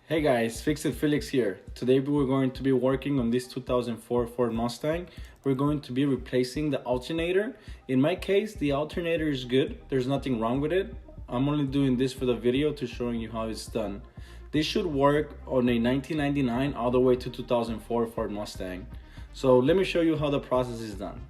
Hey guys, Fix It Felix here. Today we're going to be working on this 2004 Ford Mustang. We're going to be replacing the alternator. In my case, the alternator is good. There's nothing wrong with it. I'm only doing this for the video to showing you how it's done. This should work on a 1999 all the way to 2004 Ford Mustang. So let me show you how the process is done.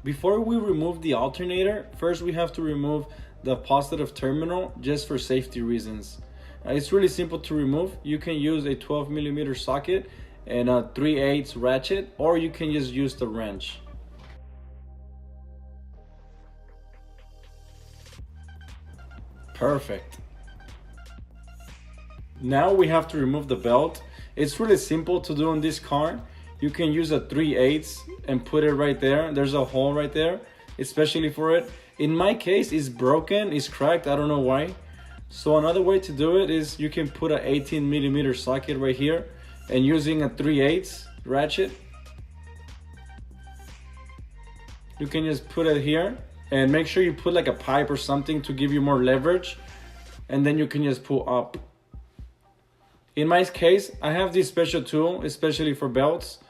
Before we remove the alternator, first we have to remove the positive terminal just for safety reasons. It's really simple to remove. You can use a 12mm socket and a 3/8 ratchet, or you can just use the wrench. Perfect. Now we have to remove the belt. It's really simple to do on this car. You can use a 3/8 and put it right there. There's a hole right there, especially for it. In my case, it's broken, it's cracked, I don't know why. So another way to do it is you can put an 18mm socket right here and using a 3/8 ratchet, you can just put it here and make sure you put like a pipe or something to give you more leverage, and then you can just pull up. In my case, I have this special tool, especially for belts.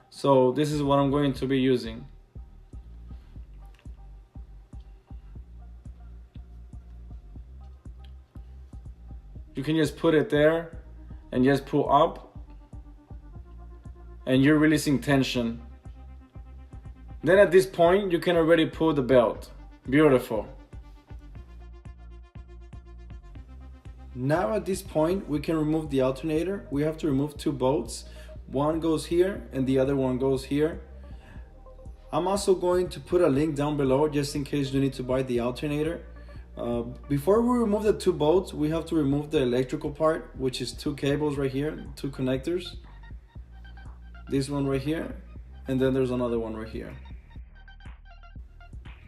So this is what I'm going to be using. You can just put it there and just pull up, and you're releasing tension. Then at this point, you can already pull the belt. Beautiful. Now at this point, we can remove the alternator. We have to remove two bolts. One goes here and the other one goes here. I'm also going to put a link down below just in case you need to buy the alternator. Before we remove the two bolts, we have to remove the electrical part, which is two cables right here, two connectors. This one right here, and then there's another one right here.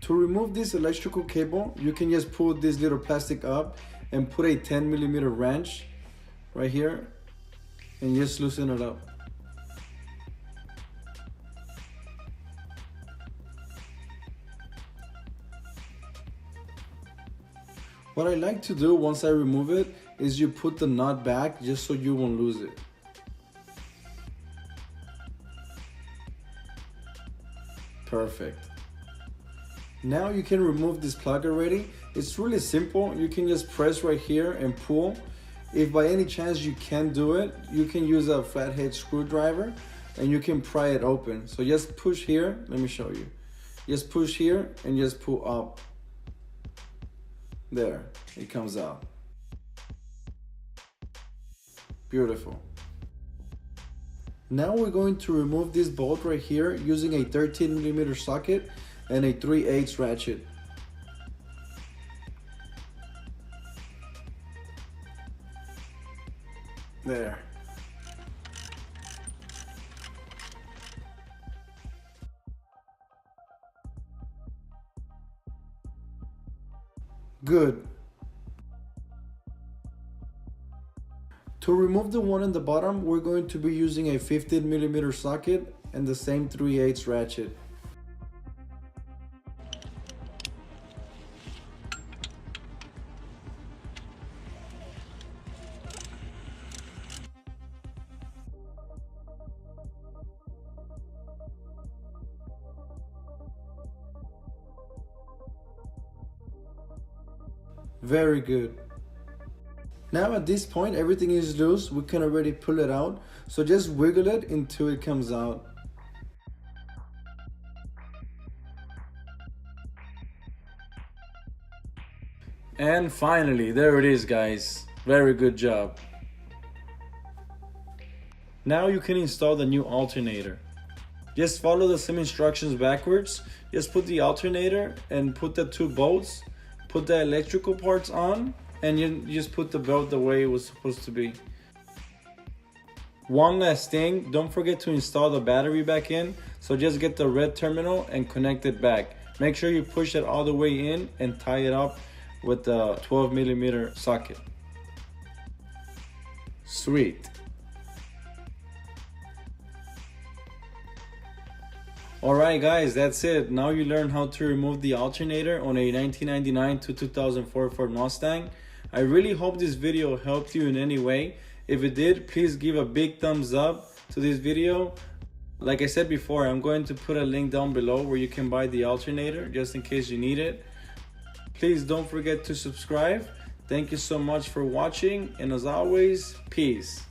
To remove this electrical cable, you can just pull this little plastic up and put a 10mm wrench right here and just loosen it up. What I like to do once I remove it is you put the nut back just so you won't lose it. Perfect. Now you can remove this plug already. It's really simple. You can just press right here and pull. If by any chance you can't do it, you can use a flathead screwdriver and you can pry it open. So just push here. Let me show you. Just push here and just pull up. There, it comes out. Beautiful. Now we're going to remove this bolt right here using a 13mm socket and a 3/8 ratchet. There. Good. To remove the one in the bottom, we're going to be using a 15mm socket and the same 3/8 ratchet. Very good. Now at this point, everything is loose. We can already pull it out. So just wiggle it until it comes out. And finally, there it is, guys. Very good job. Now you can install the new alternator. Just follow the same instructions backwards. Just put the alternator and put the two bolts. Put the electrical parts on, and you just put the belt the way it was supposed to be. One last thing, don't forget to install the battery back in. So just get the red terminal and connect it back. Make sure you push it all the way in and tie it up with the 12mm socket. Sweet. Alright guys, that's it. Now you learned how to remove the alternator on a 1999 to 2004 Ford Mustang. I really hope this video helped you in any way. If it did, please give a big thumbs up to this video. Like I said before, I'm going to put a link down below where you can buy the alternator just in case you need it. Please don't forget to subscribe. Thank you so much for watching, and as always, peace.